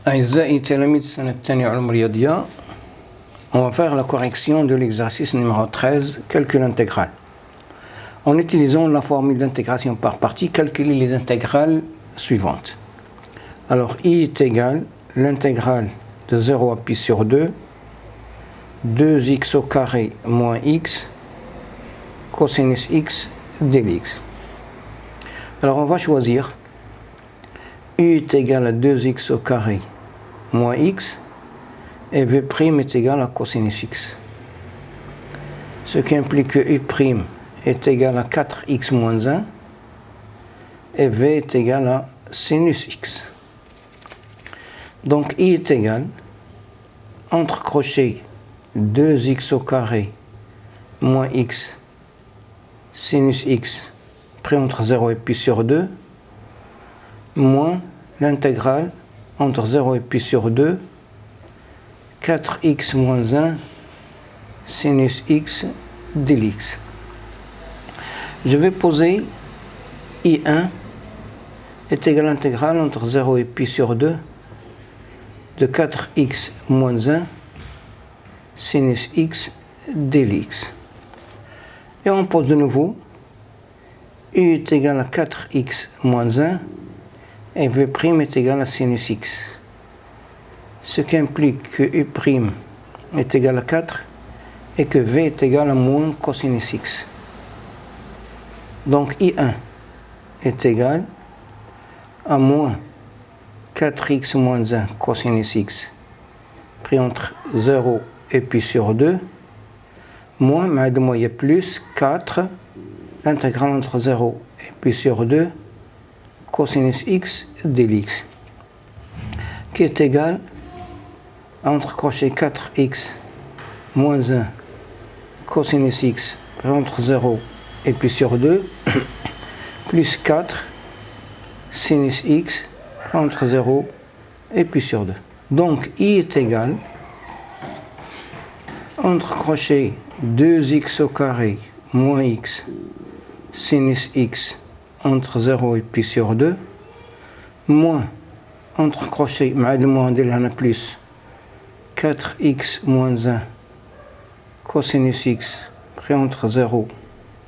أعزائي تلاميذ السنة الثانية علوم رياضية. On va faire la correction de l'exercice numéro 13, calcul intégral. En utilisant la formule d'intégration par partie, calculer les intégrales suivantes. Alors, I est égal l'intégrale de 0 à pi sur 2, 2x au carré moins x, cosinus x dx. Alors, on va choisir U est égal à 2x au carré moins x et V' est égal à cosinus x. Ce qui implique que U' est égal à 4x moins 1 et V est égal à sinus x. Donc I est égal, entre crochets, 2x au carré moins x sinus x pris entre 0 et pi sur 2 moins l'intégrale entre 0 et pi sur 2 4x moins 1 sinus x dx. Je vais poser I1 est égal à l'intégrale entre 0 et pi sur 2 de 4x moins 1 sinus x dx. Et on pose de nouveau U est égal à 4x moins 1 et V' est égal à sinus x. Ce qui implique que U' est égal à 4 et que V est égal à moins cosinus x. Donc I1 est égal à moins 4x moins 1 cosinus x pris entre 0 et pi sur 2 moins, mais de moi il y a plus 4 l'intégrale entre 0 et pi sur 2 cosinus x dx qui est égal à entre crochet 4x moins 1 cosinus x pris entre 0 et pi sur 2 plus 4 sinus x entre 0 et pi sur 2. Donc I est égal entre crochet 2x au carré moins x sinus x entre 0 et pi sur 2 moins entre crochet مع الموان ديال هنا plus 4x moins 1 cosinus x pris entre 0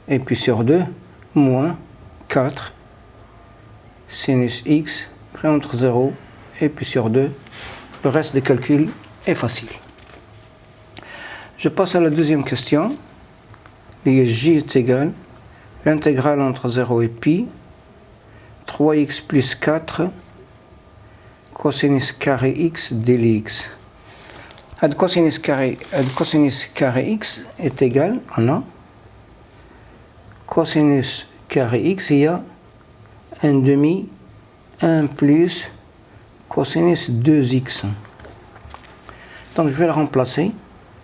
et pi sur 2 moins 4 sinus x pris entre 0 et pi sur 2. Le reste des calculs est facile. Je passe à la deuxième question. J est égal l'intégrale entre 0 et pi 3x plus 4 cosinus carré x dx. Cosinus carré x est égal, on a cosinus carré x, il y a 1 demi 1 plus cosinus 2x. Donc je vais le remplacer.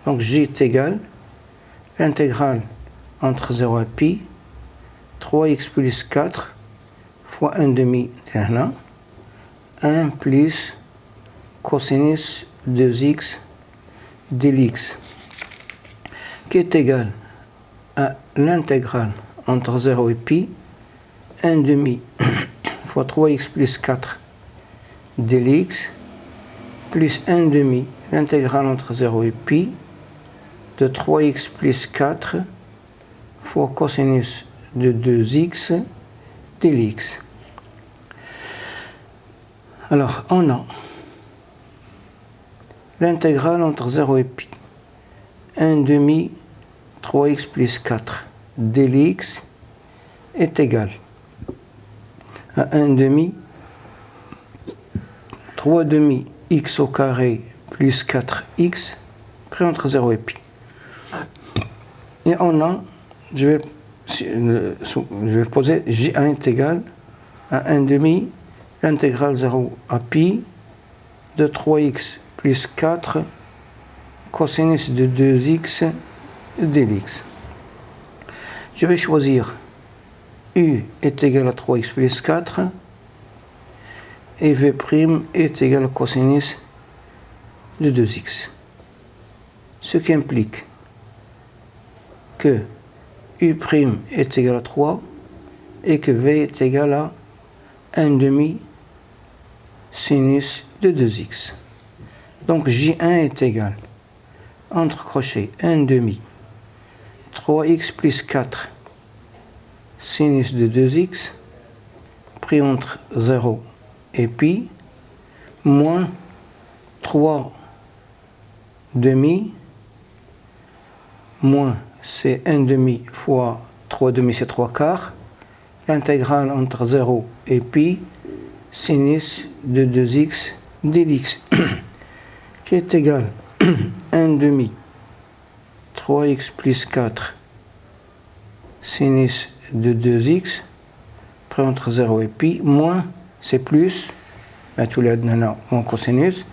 Donc J est égal l'intégrale entre 0 et pi 3x plus 4 fois 1 demi 1 plus cosinus 2x dx qui est égal à l'intégrale entre 0 et pi 1 demi fois 3x plus 4 dx plus 1 demi l'intégrale entre 0 et pi de 3x plus 4 fois cosinus de 2x dx. Alors, on a l'intégrale entre 0 et pi 1 demi 3x plus 4 dx est égal à 1 demi 3 demi x au carré plus 4x pris entre 0 et pi. Et on a, je vais poser J1 est égal à 1 demi l'intégrale 0 à pi de 3x plus 4 cosinus de 2x dx. Je vais choisir U est égal à 3x plus 4 et V' est égal à cosinus de 2x. Ce qui implique que U' est égal à 3 et que V est égal à 1 demi sinus de 2x. Donc J1 est égal, entre crochets, 1 demi, 3x plus 4 sinus de 2x, pris entre 0 et pi, moins 3 demi, moins c'est 1 demi fois 3 demi, c'est 3 quarts, l'intégrale entre 0 et pi, sinus de 2x dx, qui est égal 1 demi, 3x plus 4 sinus de 2x, pris entre 0 et pi, moins, c'est plus, tous les non, mon cosinus,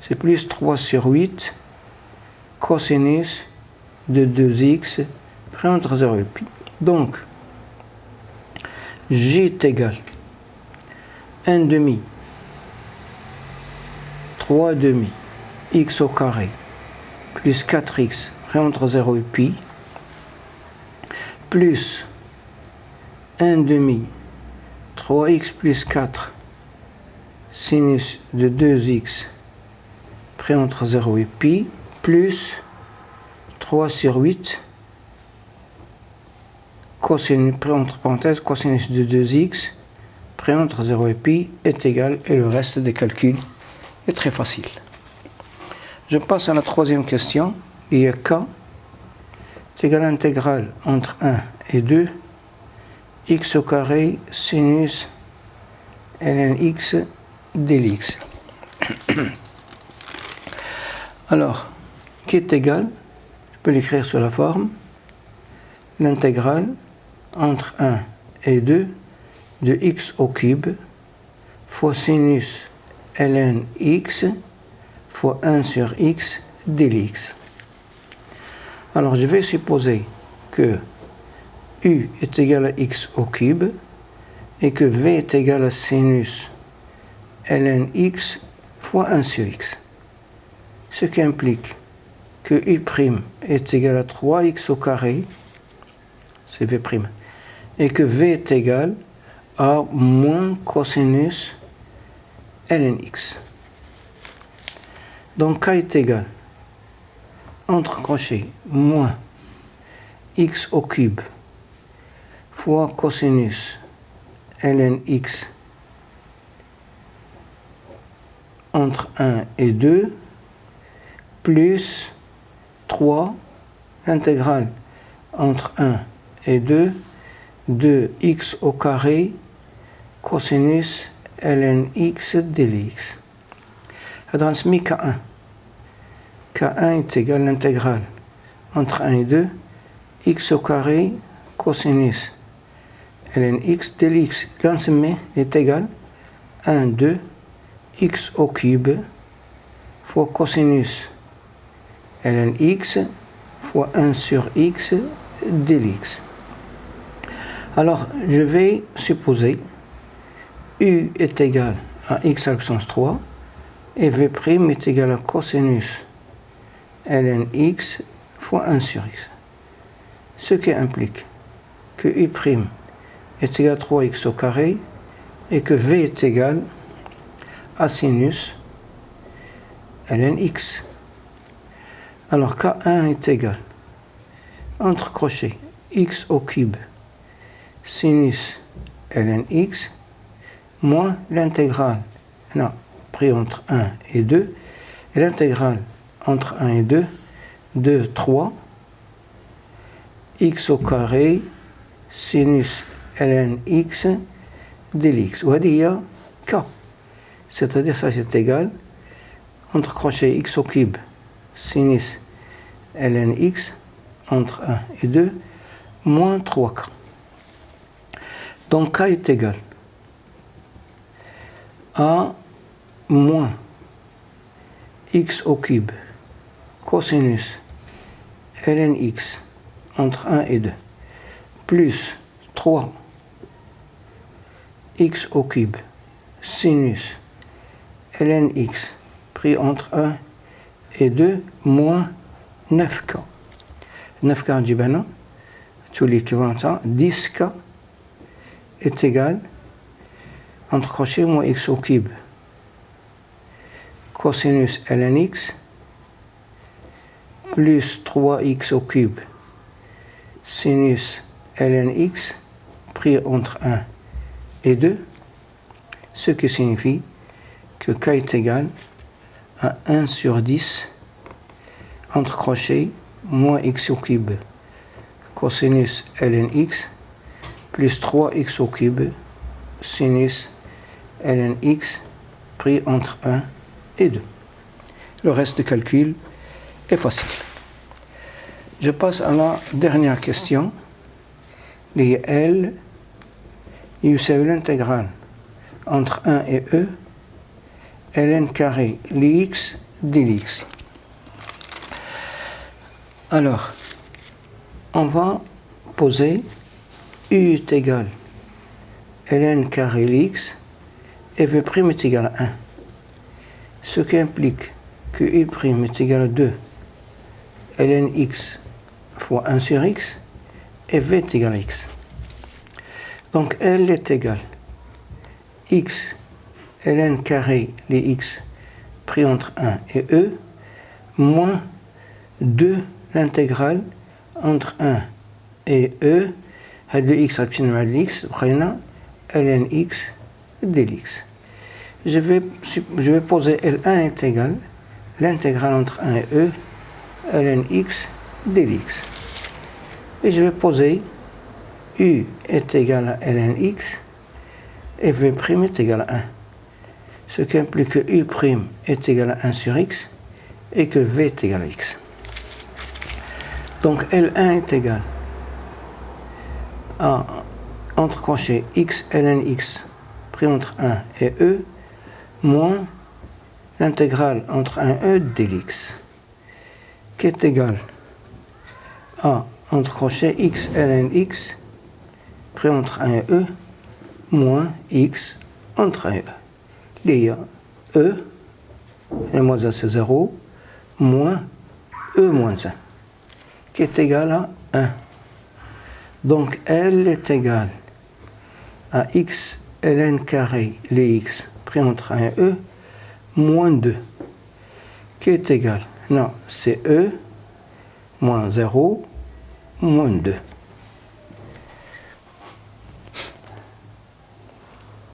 c'est plus 3 sur 8 cosinus de 2x, pris entre 0 et pi. Donc, J est égal 1 demi, 3 demi, x au carré, plus 4x, pris entre 0 et pi, plus 1 demi, 3x plus 4 sinus de 2x pris entre 0 et pi, plus 3 sur 8 cosinus, pris entre parenthèses, cosinus de 2x pris entre 0 et pi est égal, et le reste des calculs est très facile. Je passe à la troisième question. Il y a k est égal à l'intégrale entre 1 et 2 x au carré sinus ln x dx. Alors, qui est égal, je peux l'écrire sous la forme, l'intégrale entre 1 et 2 de x au cube fois sinus ln x fois 1 sur x dx. Alors, je vais supposer que u est égal à x au cube et que v est égal à sinus ln x fois 1 sur x. Ce qui implique que u' est égal à 3x au carré, c'est v', et que v est égal à moins cosinus ln x. Donc k est égal, entre crochets, moins x au cube fois cosinus ln x entre 1 et 2 plus 3 l'intégrale entre 1 et 2 de x au carré cosinus ln x dx. Je transmets k1. k1 est égal à l'intégrale entre 1 et 2 x au carré cosinus ln x dx. L'ensemble est égal à 1, 2 x au cube fois cosinus ln x fois 1 sur x dx. Alors, je vais supposer u est égal à x à la puissance 3 et v' est égal à cosinus ln x fois 1 sur x. Ce qui implique que u' est égal à 3x au carré et que v est égal à sinus ln x. Alors k1 est égal, entre crochets, x au cube sinus ln x moins l'intégrale, pris entre 1 et 2, et l'intégrale entre 1 et 2 de 3 x au carré sinus ln x dx. Ou dire k. C'est-à-dire ça c'est égal, entre crochets x au cube sinus ln x entre 1 et 2 moins 3k. Donc k est égal à moins x au cube cosinus ln x entre 1 et 2 plus 3 x au cube sinus ln x pris entre 1 et 2 moins 9k. 9k جبنا tout l'équivalent ça 10k est égal entre crochets moins x au cube cosinus ln x plus 3x au cube sinus ln x pris entre 1 et 2, ce qui signifie que k est égal à 1 sur 10 entre crochets moins x au cube cosinus ln x plus 3x au cube sinus ln x pris entre 1 et 2. Le reste de calcul est facile. Je passe à la dernière question. Les L, c'est l'intégrale entre 1 et e, ln carré lx dx. Alors, on va poser u est égal ln carré lx et v' est égal à 1. Ce qui implique que u' est égal à 2 ln x fois 1 sur x et v est égal à x. Donc L est égal x ln carré les x pris entre 1 et e moins 2 l'intégrale entre 1 et e هاد x رابطين مع x بقينا ln x dx. Je vais poser L1 est égal l'intégrale entre 1 et e ln x dx. Et je vais poser u est égal à ln x et v' est égal à 1. Ce qui implique que u' est égal à 1 sur x et que v est égal à x. Donc L1 est égal à entre crochets x ln x pris entre 1 et e moins l'intégrale entre 1 et e dx qui est égal à entre crochets x ln x pris entre 1 et e moins x entre 1 et e. Il y a e, et moins 1 c'est 0, moins e moins 1 qui est égal à 1. Donc L est égal à x ln carré les x pris entre 1 et e moins 2 qui est égal, non, c'est e moins 0 moins 2.